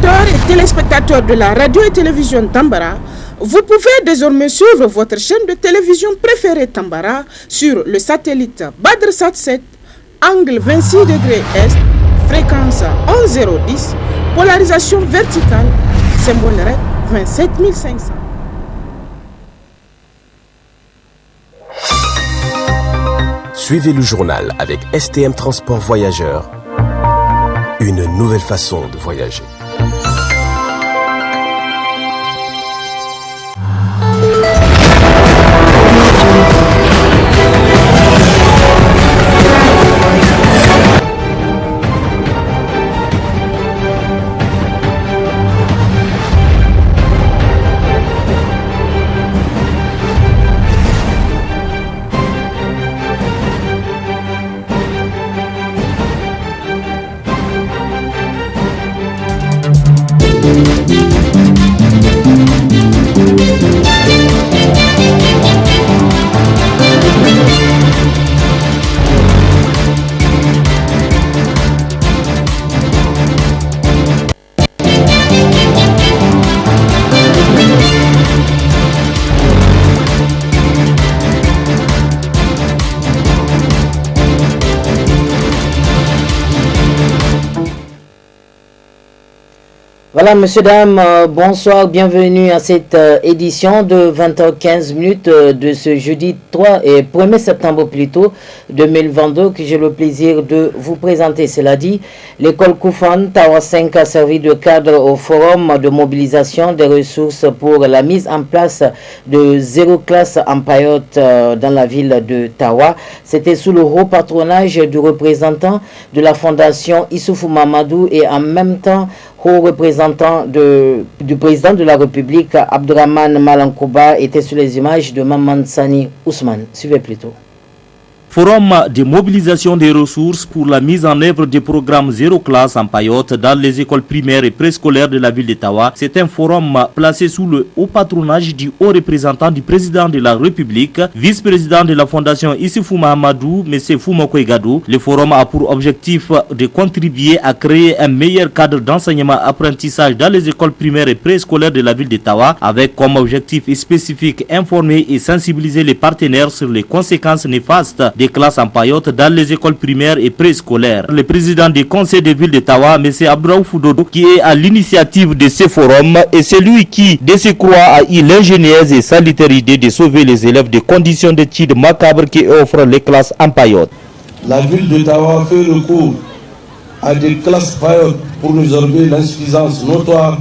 auditeurs et téléspectateurs de la radio et télévision Tambara, vous pouvez désormais suivre votre chaîne de télévision préférée Tambara sur le satellite Badrsat 7, angle 26 degrés Est, fréquence 11010, polarisation verticale, symbole RED 27500. Suivez le journal avec STM Transport Voyageurs. Une nouvelle façon de voyager. Voilà, messieurs, dames, bonsoir, bienvenue à cette édition de 20h15 de ce jeudi 1er septembre plutôt 2022 que j'ai le plaisir de vous présenter. Cela dit, l'école Koufan Tawa 5 a servi de cadre au forum de mobilisation des ressources pour la mise en place de 0 classe en Payotte dans la ville de Tawa. C'était sous le haut patronage du représentant de la fondation Issoufou Mamadou et en même temps haut représentant du président de la République, Abdourahmane Malankouba, était sur les images de Maman Sani Ousmane. Suivez plutôt. Forum de mobilisation des ressources pour la mise en œuvre des programmes zéro classe en Payotte dans les écoles primaires et préscolaires de la ville de Tawa. C'est un forum placé sous le haut patronage du haut représentant du président de la République, vice-président de la fondation Issoufou Mahamadou, M. Foumoko Egadou. Le forum a pour objectif de contribuer à créer un meilleur cadre d'enseignement-apprentissage dans les écoles primaires et préscolaires de la ville de Tawa, avec comme objectif spécifique informer et sensibiliser les partenaires sur les conséquences néfastes des classes en Payotte dans les écoles primaires et préscolaires. Le président du conseil de ville de Tawa, M. Abdraou Foudodo, qui est à l'initiative de ce forum, est celui qui, de ce croix, a eu l'ingénieuse et salutaire idée de sauver les élèves des conditions d'études macabres qui offrent les classes en Payotte. La ville de Tawa fait recours à des classes Payotte pour résorber l'insuffisance notoire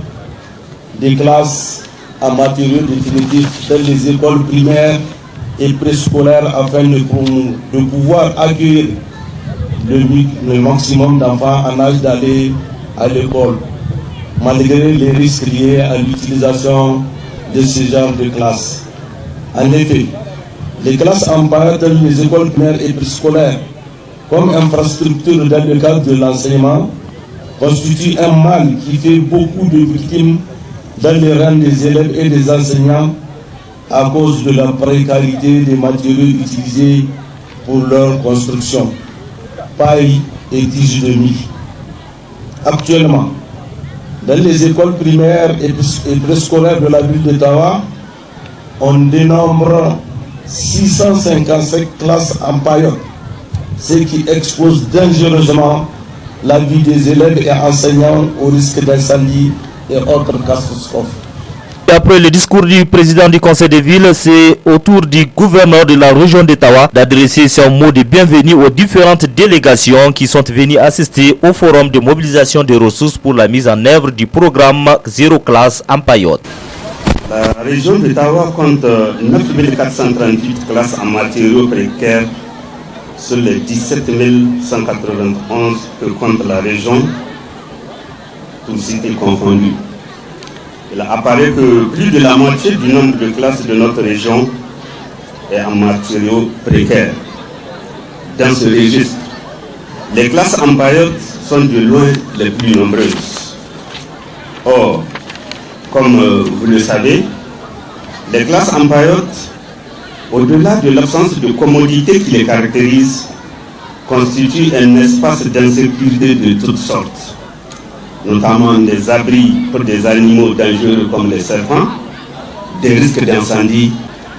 des classes en matériaux définitifs dans les écoles primaires et préscolaire afin de pouvoir accueillir le maximum d'enfants en âge d'aller à l'école, malgré les risques liés à l'utilisation de ce genre de classes. En effet, les classes en Payotte dans les écoles primaires et préscolaires, comme infrastructure dans le cadre de l'enseignement, constituent un mal qui fait beaucoup de victimes dans les rangs des élèves et des enseignants à cause de la précarité des matériaux utilisés pour leur construction, paille et tiges de mie. Actuellement, dans les écoles primaires et préscolaires de la ville de Tawa, on dénombre 655 classes en Payotte, ce qui expose dangereusement la vie des élèves et enseignants au risque d'incendie et autres catastrophes. Après le discours du président du conseil de ville, c'est au tour du gouverneur de la région d'Ottawa d'adresser son mot de bienvenue aux différentes délégations qui sont venues assister au forum de mobilisation des ressources pour la mise en œuvre du programme Zéro Classe en Payotte. La région d'Ottawa compte 9438 classes en matériaux précaires sur les 17 191 que compte la région, tout cités confondus. Il apparaît que plus de la moitié du nombre de classes de notre région est en matériaux précaires. Dans ce registre, les classes en Payotte sont de loin les plus nombreuses. Or, comme vous le savez, les classes en Payotte, au-delà de l'absence de commodité qui les caractérise, constituent un espace d'insécurité de toutes sortes. notamment des abris pour des animaux dangereux comme les serpents, des risques d'incendie,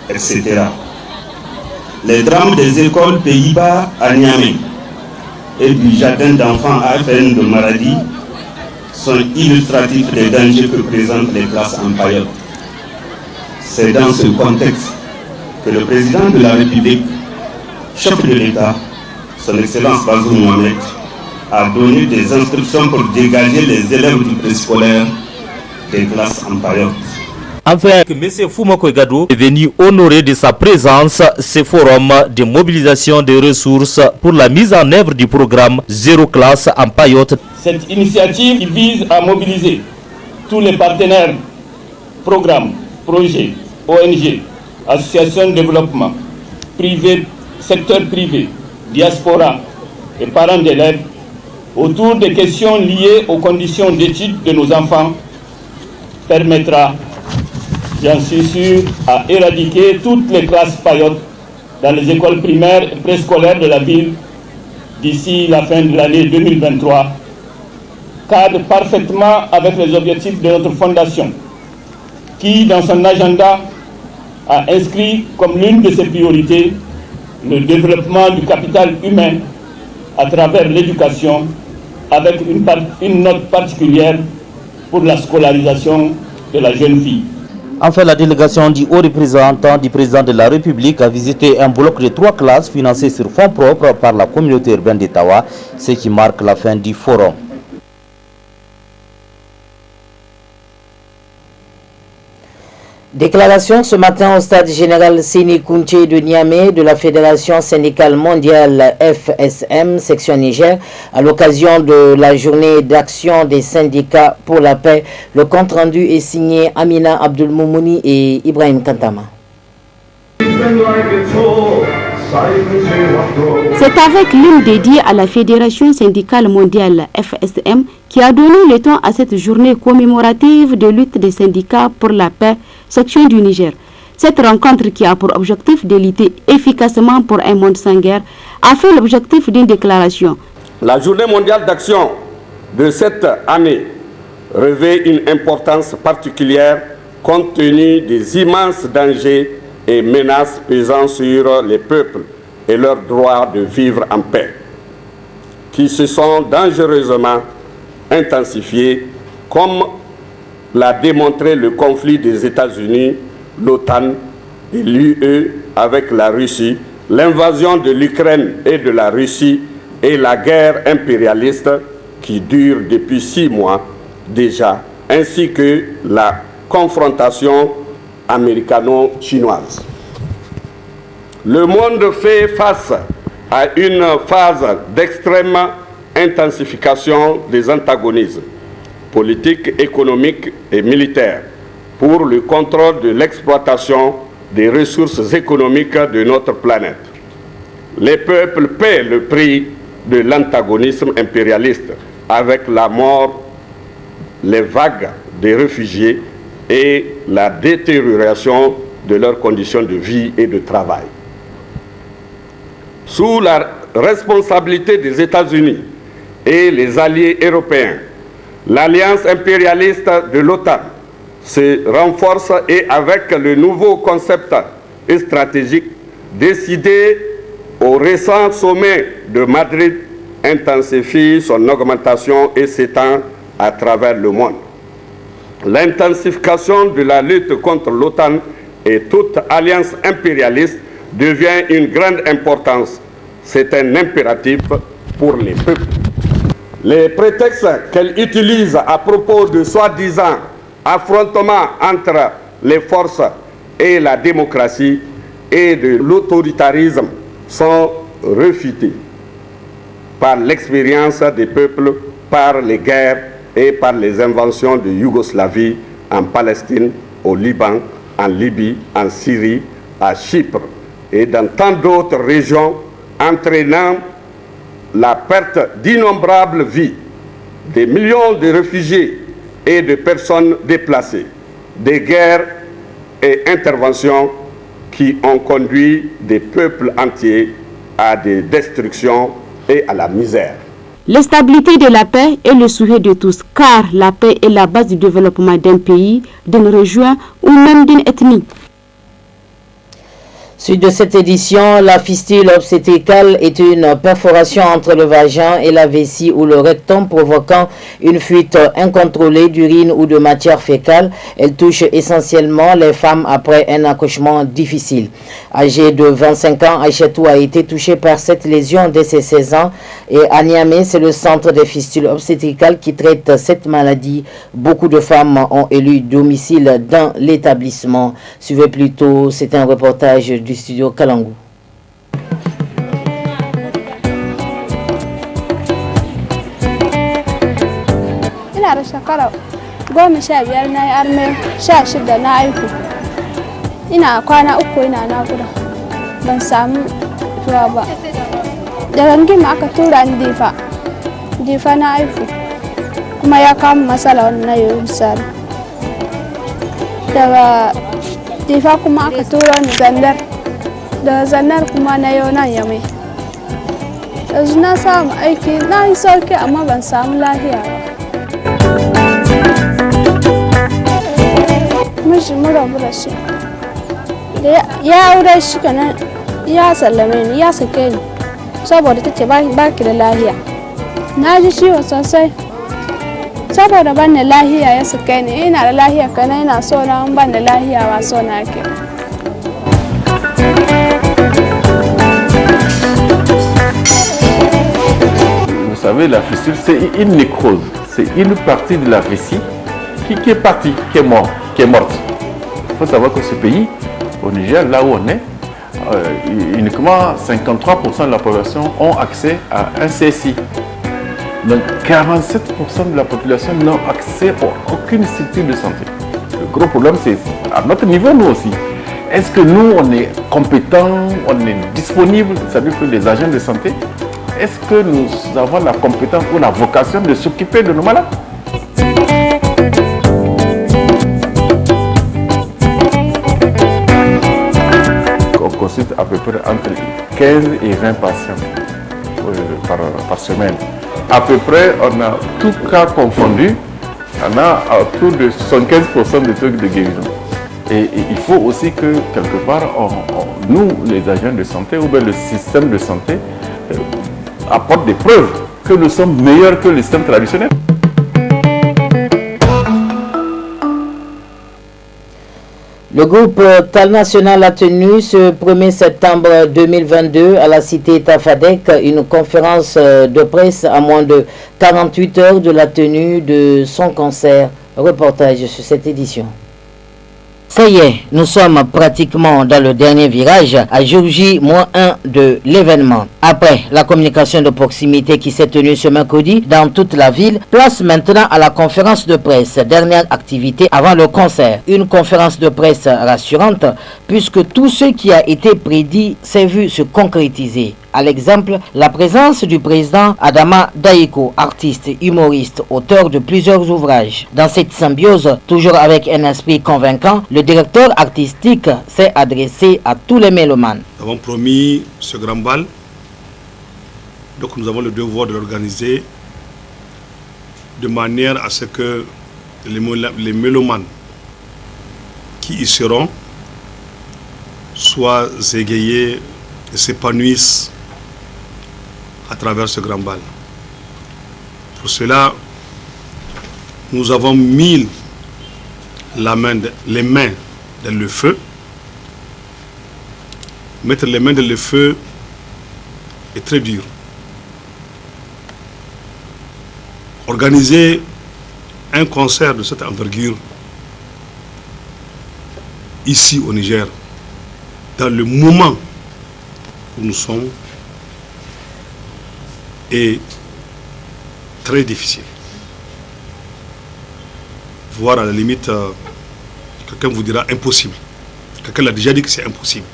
etc. Les drames des écoles Pays-Bas à Niamey et du jardin d'enfants AFN de Maradi sont illustratifs des dangers que présentent les classes en paillotte. C'est dans ce contexte que le président de la République, chef de l'État, son Excellence Bazoum Mohamed, a donné des instructions pour dégager les élèves du préscolaire des classes en paillotte. Enfin, M. Fumako Gado est venu honorer de sa présence ce forum de mobilisation des ressources pour la mise en œuvre du programme Zéro classe en paillotte. Cette initiative vise à mobiliser tous les partenaires, programmes, projets, ONG, associations de développement, privés, secteur privé, diaspora et parents d'élèves autour des questions liées aux conditions d'études de nos enfants permettra, j'en suis sûr, à éradiquer toutes les classes paillotes dans les écoles primaires et préscolaires de la ville d'ici la fin de l'année 2023, cadre parfaitement avec les objectifs de notre fondation, qui, dans son agenda, a inscrit comme l'une de ses priorités le développement du capital humain à travers l'éducation, avec une note particulière pour la scolarisation de la jeune fille. Enfin, la délégation du haut représentant du président de la République a visité un bloc de 3 classes financées sur fonds propres par la communauté urbaine d'Ottawa, ce qui marque la fin du forum. Déclaration ce matin au stade général Séni Kounché de Niamey de la Fédération syndicale mondiale FSM, section Niger, à l'occasion de la journée d'action des syndicats pour la paix. Le compte-rendu est signé Amina Abdul-Moumouni et Ibrahim Kantama. C'est avec l'hymne dédié à la Fédération syndicale mondiale FSM qui a donné le ton à cette journée commémorative de lutte des syndicats pour la paix, section du Niger. Cette rencontre qui a pour objectif de lutter efficacement pour un monde sans guerre a fait l'objectif d'une déclaration. La journée mondiale d'action de cette année revêt une importance particulière compte tenu des immenses dangers et menaces pesant sur les peuples et leur droit de vivre en paix, qui se sont dangereusement intensifiés, comme l'a démontré le conflit des États-Unis, l'OTAN et l'UE avec la Russie, l'invasion de l'Ukraine et de la Russie et la guerre impérialiste qui dure depuis 6 mois déjà, ainsi que la confrontation américano-chinoise. Le monde fait face à une phase d'extrême intensification des antagonismes politiques, économiques et militaires pour le contrôle de l'exploitation des ressources économiques de notre planète. Les peuples paient le prix de l'antagonisme impérialiste avec la mort, les vagues des réfugiés et la détérioration de leurs conditions de vie et de travail. Sous la responsabilité des États-Unis et les alliés européens, l'alliance impérialiste de l'OTAN se renforce et avec le nouveau concept stratégique décidé au récent sommet de Madrid intensifie son augmentation et s'étend à travers le monde. L'intensification de la lutte contre l'OTAN et toute alliance impérialiste devient une grande importance. C'est un impératif pour les peuples. Les prétextes qu'elle utilise à propos de soi-disant affrontements entre les forces et la démocratie et de l'autoritarisme sont refutés par l'expérience des peuples, par les guerres et par les inventions de Yougoslavie, en Palestine, au Liban, en Libye, en Syrie, à Chypre et dans tant d'autres régions, entraînant la perte d'innombrables vies, des millions de réfugiés et de personnes déplacées, des guerres et interventions qui ont conduit des peuples entiers à des destructions et à la misère. L'instabilité de la paix est le souhait de tous, car la paix est la base du développement d'un pays, d'une région ou même d'une ethnie. Suite de cette édition, la fistule obstétricale est une perforation entre le vagin et la vessie ou le rectum provoquant une fuite incontrôlée d'urine ou de matière fécale. Elle touche essentiellement les femmes après un accouchement difficile. Âgée de 25 ans, Aïchatou a été touchée par cette lésion dès ses 16 ans et à Niamey, c'est le centre des fistules obstétricales qui traite cette maladie. Beaucoup de femmes ont élu domicile dans l'établissement. Suivez plutôt, c'est un reportage du studio Kalangu. Ina da shekara 15 na yi arme 16 na aiku. Ina kwana 3 ina nakuda. Ban samu zuwa ba. Daga ngima aka tura ni difa na aiku. Kuma ya kama matsala wannan na yi misali. Daga difa kuma aka tura ni zandar. Da zannar kuma na yau nan ya mai. Yanzu na samu aiki na yi sauki amma ban samu lafiya ba. Miji mu rabu da shi. Ya aure shi kenan ya sallame ni ya sake ni saboda tace ba ki da lafiya. Na ji ciwo sosai saboda ban da lafiya ya sake ni. Ina da lafiya kana ina so na ban da lafiya ba so na ke. Vous savez, la fistule, c'est une nécrose. C'est une partie de la vessie qui est partie, qui est morte. Il faut savoir que ce pays, au Niger, là où on est, uniquement 53% de la population ont accès à un CSI. Donc 47% de la population n'ont accès à aucune structure de santé. Le gros problème, c'est à notre niveau, nous aussi. Est-ce que nous, on est compétents, on est disponible, c'est-à-dire que les agents de santé, est-ce que nous avons la compétence ou la vocation de s'occuper de nos malades? On consulte à peu près entre 15 et 20 patients par semaine. À peu près, on a tout cas confondu, on a autour de 75% de trucs de guérison. Et il faut aussi que, quelque part, nous, les agents de santé, ou bien le système de santé, apporte des preuves que nous sommes meilleurs que le système traditionnel. Le groupe TAL National a tenu ce 1er septembre 2022 à la cité Tafadek une conférence de presse à moins de 48 heures de la tenue de son concert. Reportage sur cette édition. Ça y est, nous sommes pratiquement dans le dernier virage à jour J-1 de l'événement. Après la communication de proximité qui s'est tenue ce mercredi dans toute la ville, place maintenant à la conférence de presse, dernière activité avant le concert. Une conférence de presse rassurante puisque tout ce qui a été prédit s'est vu se concrétiser. À l'exemple, la présence du président Adama Daïko, artiste, humoriste, auteur de plusieurs ouvrages. Dans cette symbiose, toujours avec un esprit convaincant, le directeur artistique s'est adressé à tous les mélomanes. Nous avons promis ce grand bal, donc nous avons le devoir de l'organiser de manière à ce que les mélomanes qui y seront soient égayés et s'épanouissent à travers ce grand bal. Pour cela, nous avons mis les mains dans le feu. Mettre les mains dans le feu est très dur. Organiser un concert de cette envergure ici au Niger, dans le moment où nous sommes, est très difficile. Voire à la limite, quelqu'un vous dira impossible. Quelqu'un l'a déjà dit que c'est impossible.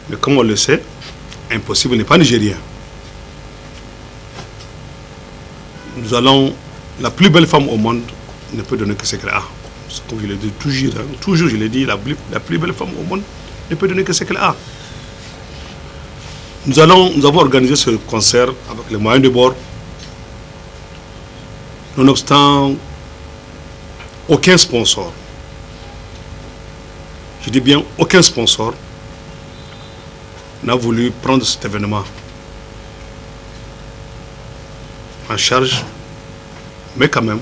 Mais comme on le sait, impossible n'est pas nigérien. Nous allons, la plus belle femme au monde ne peut donner que ce qu'elle a. Comme je l'ai dit toujours je l'ai dit, la plus belle femme au monde ne peut donner que ce qu'elle a. Nous avons organisé ce concert avec les moyens de bord. Nonobstant aucun sponsor, je dis bien aucun sponsor, n'a voulu prendre cet événement en charge, mais quand même,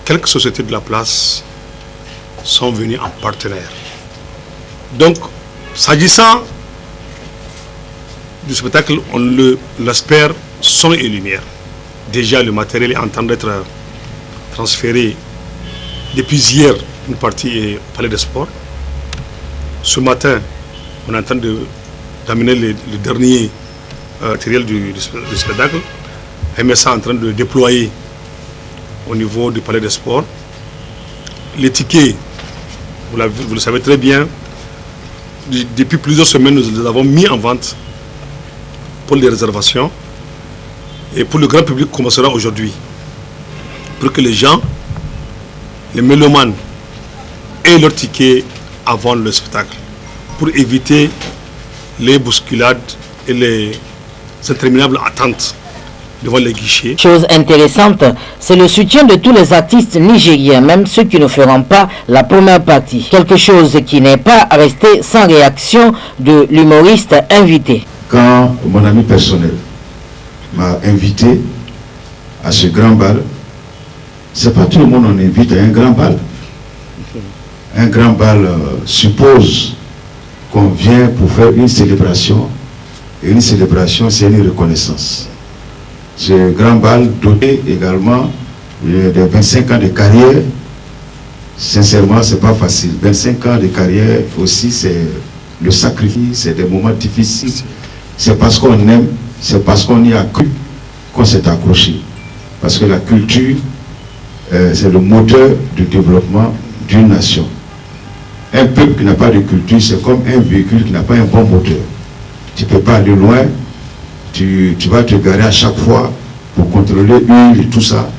quelques sociétés de la place sont venues en partenaire. Donc, s'agissant du spectacle, on l'espère son et lumière. Déjà, le matériel est en train d'être transféré depuis hier, une partie est au Palais des Sports. Ce matin, on est en train d'amener le dernier matériel du spectacle. MSA est en train de déployer au niveau du Palais des Sports. Les tickets, vous le savez très bien, depuis plusieurs semaines, nous les avons mis en vente pour les réservations. Et pour le grand public, commencera aujourd'hui. Pour que les gens, les mélomanes, aient leur ticket avant le spectacle. Pour éviter les bousculades et les interminables attentes devant les guichets. Chose intéressante, c'est le soutien de tous les artistes nigériens, même ceux qui ne feront pas la première partie. Quelque chose qui n'est pas resté sans réaction de l'humoriste invité. Quand mon ami personnel m'a invité à ce grand bal, c'est pas tout le monde on invite à un grand bal. Un grand bal suppose qu'on vient pour faire une célébration, et une célébration c'est une reconnaissance. Ce grand bal doté également de 25 ans de carrière, sincèrement c'est pas facile. 25 ans de carrière aussi, c'est le sacrifice, c'est des moments difficiles. C'est parce qu'on aime, c'est parce qu'on y a cru qu'on s'est accroché. Parce que la culture, c'est le moteur du développement d'une nation. Un peuple qui n'a pas de culture, c'est comme un véhicule qui n'a pas un bon moteur. Tu ne peux pas aller loin, tu vas te garer à chaque fois pour contrôler l'huile et tout ça.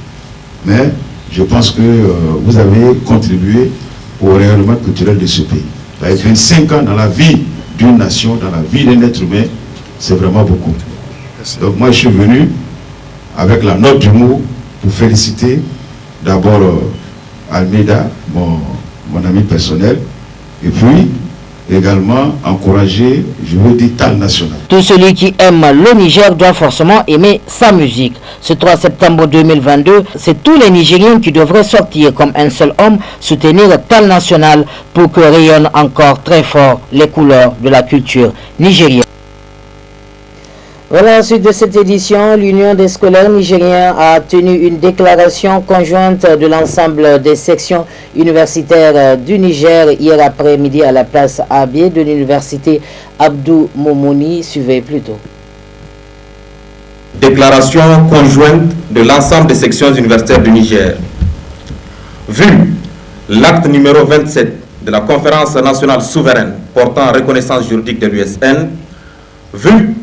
Mais je pense que vous avez contribué au rayonnement culturel de ce pays. Avec 25 ans dans la vie d'une nation, dans la vie d'un être humain, c'est vraiment beaucoup. Donc moi je suis venu avec la note d'humour pour féliciter d'abord Almeida, mon ami personnel, et puis également encourager, je veux dire, Tal National. Tout celui qui aime le Niger doit forcément aimer sa musique. Ce 3 septembre 2022, c'est tous les Nigériens qui devraient sortir comme un seul homme, soutenir Tal National pour que rayonnent encore très fort les couleurs de la culture nigérienne. Voilà, suite de cette édition, l'Union des scolaires nigériens a tenu une déclaration conjointe de l'ensemble des sections universitaires du Niger hier après-midi à la place Abié de l'université Abdou Moumouni. Suivez plutôt. Déclaration conjointe de l'ensemble des sections universitaires du Niger. Vu l'acte numéro 27 de la Conférence nationale souveraine portant reconnaissance juridique de l'USN, vu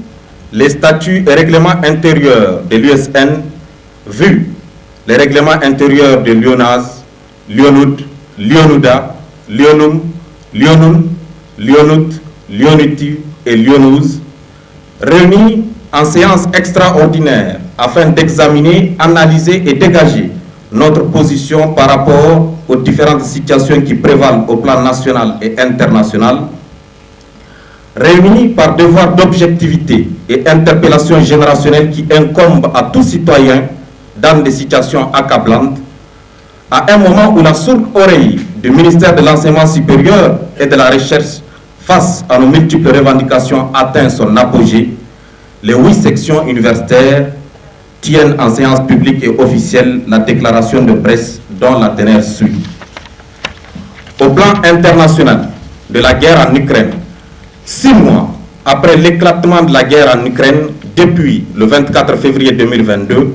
les statuts et règlements intérieurs de l'USN, vu les règlements intérieurs de Lyonaz, Lyonoud, Lyonouda, Lyonum, Lyonun, Lyonout, Lyonitu et Lyonouz, réunis en séance extraordinaire afin d'examiner, analyser et dégager notre position par rapport aux différentes situations qui prévalent au plan national et international, réunis par devoir d'objectivité et interpellation générationnelle qui incombe à tout citoyen dans des situations accablantes, à un moment où la sourde oreille du ministère de l'Enseignement supérieur et de la Recherche face à nos multiples revendications atteint son apogée, les 8 sections universitaires tiennent en séance publique et officielle la déclaration de presse dont la teneur suit. Au plan international de la guerre en Ukraine, 6 mois après l'éclatement de la guerre en Ukraine, depuis le 24 février 2022,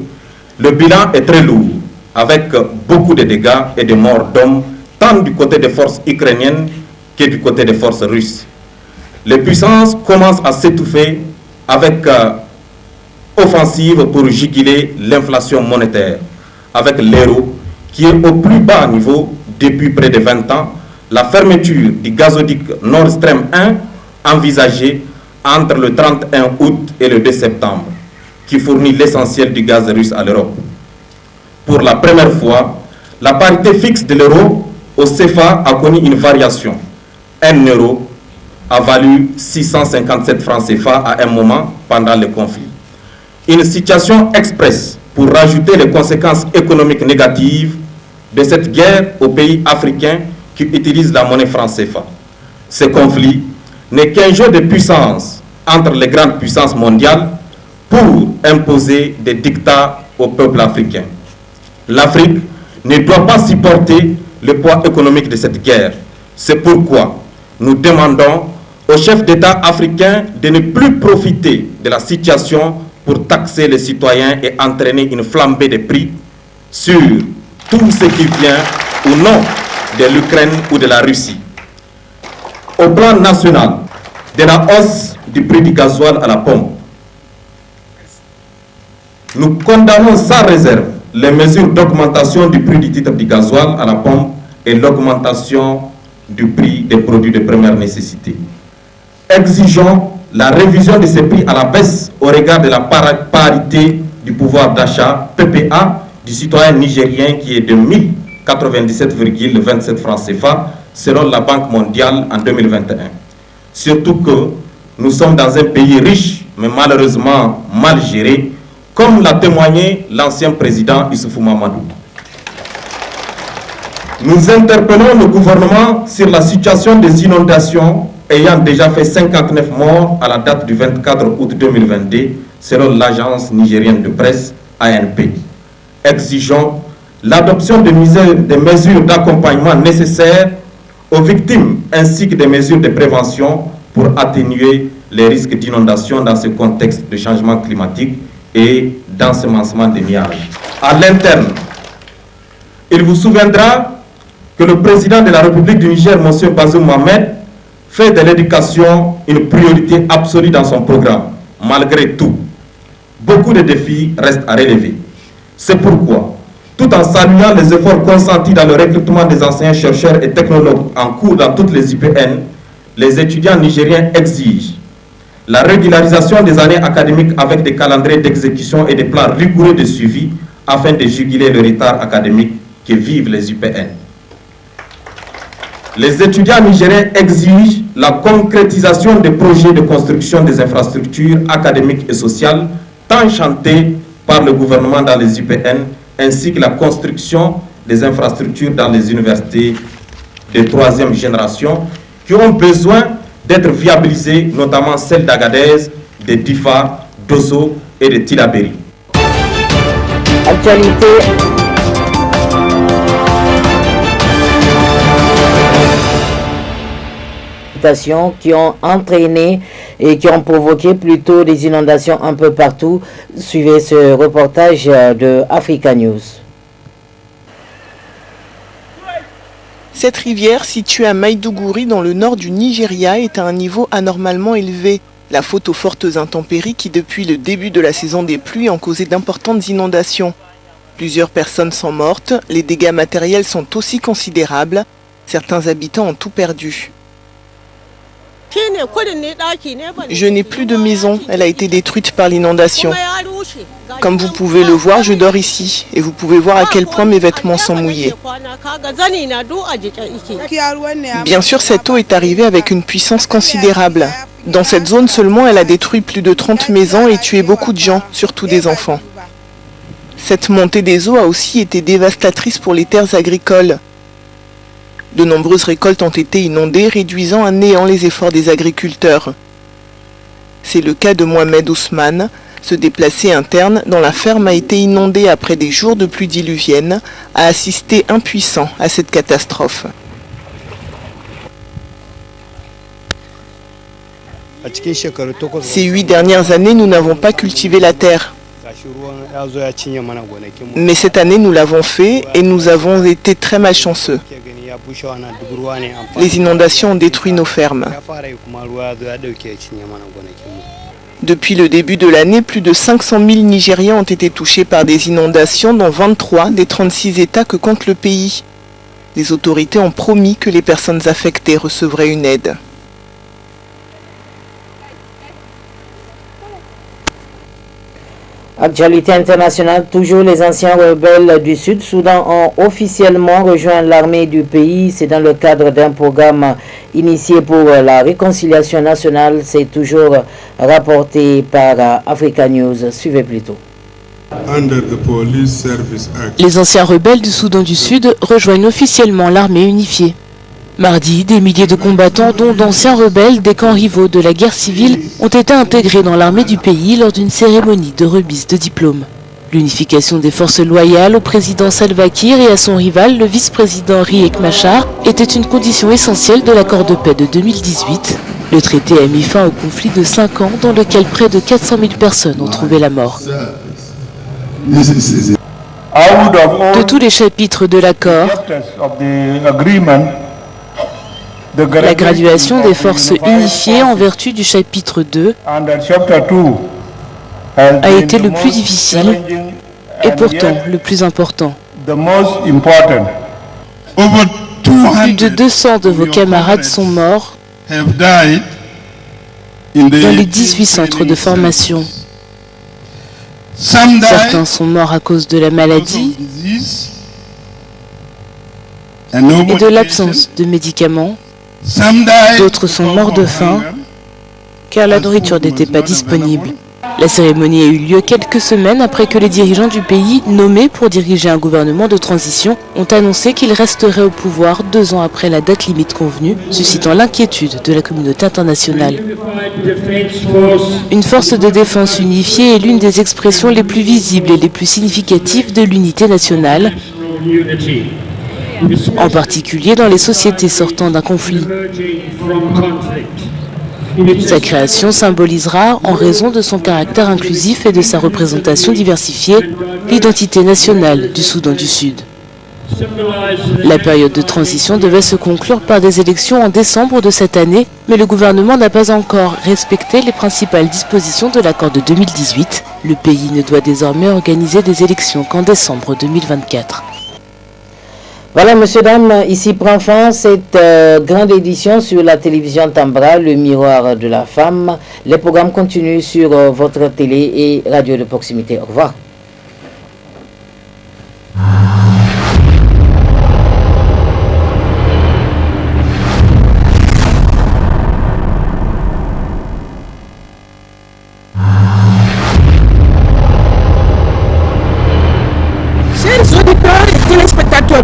le bilan est très lourd, avec beaucoup de dégâts et de morts d'hommes, tant du côté des forces ukrainiennes que du côté des forces russes. Les puissances commencent à s'étouffer avec offensive pour juguler l'inflation monétaire, avec l'euro qui est au plus bas niveau depuis près de 20 ans, la fermeture du gazoduc Nord Stream 1 envisagée entre le 31 août et le 2 septembre, qui fournit l'essentiel du gaz russe à l'Europe. Pour la première fois, la parité fixe de l'euro au CFA a connu une variation. 1 euro a valu 657 francs CFA à un moment pendant le conflit. Une situation express pour rajouter les conséquences économiques négatives de cette guerre aux pays africains qui utilisent la monnaie franc CFA. Ce conflit n'est qu'un jeu de puissance entre les grandes puissances mondiales pour imposer des dictats au peuple africain. L'Afrique ne doit pas supporter le poids économique de cette guerre. C'est pourquoi nous demandons aux chefs d'État africains de ne plus profiter de la situation pour taxer les citoyens et entraîner une flambée des prix sur tout ce qui vient ou non de l'Ukraine ou de la Russie. Au plan national, de la hausse du prix du gasoil à la pompe, nous condamnons sans réserve les mesures d'augmentation du prix du titre du gasoil à la pompe et l'augmentation du prix des produits de première nécessité. Exigeons la révision de ces prix à la baisse au regard de la parité du pouvoir d'achat PPA du citoyen nigérien qui est de 1097,27 francs CFA selon la Banque mondiale en 2021. Surtout que nous sommes dans un pays riche mais malheureusement mal géré, comme l'a témoigné l'ancien président Issoufou Mamadou. Nous interpellons le gouvernement sur la situation des inondations ayant déjà fait 59 morts à la date du 24 août 2022, selon l'agence nigérienne de presse ANP. Exigeons l'adoption des mesures d'accompagnement nécessaires aux victimes ainsi que des mesures de prévention pour atténuer les risques d'inondation dans ce contexte de changement climatique et d'ensemencement des nuages. À l'interne, il vous souviendra que le président de la République du Niger, M. Bazoum Mohamed, fait de l'éducation une priorité absolue dans son programme. Malgré tout, beaucoup de défis restent à relever. C'est pourquoi, tout en saluant les efforts consentis dans le recrutement des enseignants, chercheurs et technologues en cours dans toutes les UPN, les étudiants nigériens exigent la régularisation des années académiques avec des calendriers d'exécution et des plans rigoureux de suivi afin de juguler le retard académique que vivent les UPN. Les étudiants nigériens exigent la concrétisation des projets de construction des infrastructures académiques et sociales tant chantés par le gouvernement dans les UPN, ainsi que la construction des infrastructures dans les universités de troisième génération qui ont besoin d'être viabilisées, notamment celles d'Agadez, de Difa, d'Osso et de Tilaberi. Actualité. Qui ont entraîné et qui ont provoqué plutôt des inondations un peu partout. Suivez ce reportage de Africa News. Cette rivière, située à Maïdougouri dans le nord du Nigeria, est à un niveau anormalement élevé. La faute aux fortes intempéries qui, depuis le début de la saison des pluies, ont causé d'importantes inondations. Plusieurs personnes sont mortes, les dégâts matériels sont aussi considérables. Certains habitants ont tout perdu. Je n'ai plus de maison, elle a été détruite par l'inondation. Comme vous pouvez le voir, je dors ici et vous pouvez voir à quel point mes vêtements sont mouillés. Bien sûr, cette eau est arrivée avec une puissance considérable. Dans cette zone seulement, elle a détruit plus de 30 maisons et tué beaucoup de gens, surtout des enfants. Cette montée des eaux a aussi été dévastatrice pour les terres agricoles. De nombreuses récoltes ont été inondées, réduisant à néant les efforts des agriculteurs. C'est le cas de Mohamed Ousmane. Ce déplacé interne dont la ferme a été inondée après des jours de pluie diluvienne a assisté impuissant à cette catastrophe. Ces 8 dernières années, nous n'avons pas cultivé la terre. Mais cette année, nous l'avons fait et nous avons été très malchanceux. Les inondations ont détruit nos fermes. Depuis le début de l'année, plus de 500 000 Nigériens ont été touchés par des inondations dans 23 des 36 États que compte le pays. Les autorités ont promis que les personnes affectées recevraient une aide. Actualité internationale, toujours les anciens rebelles du Sud-Soudan ont officiellement rejoint l'armée du pays. C'est dans le cadre d'un programme initié pour la réconciliation nationale. C'est toujours rapporté par Africa News. Suivez plutôt. Les anciens rebelles du Soudan du Sud rejoignent officiellement l'armée unifiée. Mardi, des milliers de combattants, dont d'anciens rebelles des camps rivaux de la guerre civile, ont été intégrés dans l'armée du pays lors d'une cérémonie de remise de diplômes. L'unification des forces loyales au président Salva Kiir et à son rival, le vice-président Riek Machar, était une condition essentielle de l'accord de paix de 2018. Le traité a mis fin au conflit de 5 ans dans lequel près de 400 000 personnes ont trouvé la mort. De tous les chapitres de l'accord, la graduation des forces unifiées en vertu du chapitre 2 a été le plus difficile et pourtant le plus important. Plus de 200 de vos camarades sont morts dans les 18 centres de formation. Certains sont morts à cause de la maladie et de l'absence de médicaments. D'autres sont morts de faim car la nourriture n'était pas disponible. La cérémonie a eu lieu quelques semaines après que les dirigeants du pays, nommés pour diriger un gouvernement de transition, ont annoncé qu'ils resteraient au pouvoir 2 ans après la date limite convenue, suscitant l'inquiétude de la communauté internationale. Une force de défense unifiée est l'une des expressions les plus visibles et les plus significatives de l'unité nationale, en particulier dans les sociétés sortant d'un conflit. Sa création symbolisera, en raison de son caractère inclusif et de sa représentation diversifiée, l'identité nationale du Soudan du Sud. La période de transition devait se conclure par des élections en décembre de cette année, mais le gouvernement n'a pas encore respecté les principales dispositions de l'accord de 2018. Le pays ne doit désormais organiser des élections qu'en décembre 2024. Voilà, messieurs, dames, ici prend fin cette grande édition sur la télévision Tambara, le miroir de la femme. Les programmes continuent sur votre télé et radio de proximité. Au revoir.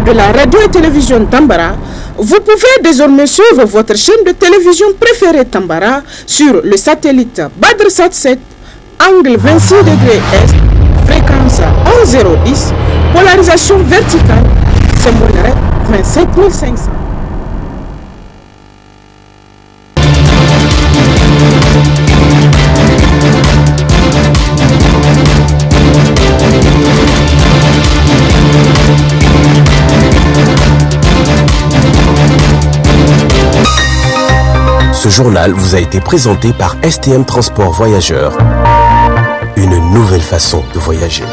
De la radio et télévision Tambara, vous pouvez désormais suivre votre chaîne de télévision préférée Tambara sur le satellite BadrSat 7, angle 26 degrés Est, fréquence 11010, polarisation verticale, symbole 27500. Ce journal vous a été présenté par STM Transport Voyageurs. Une nouvelle façon de voyager.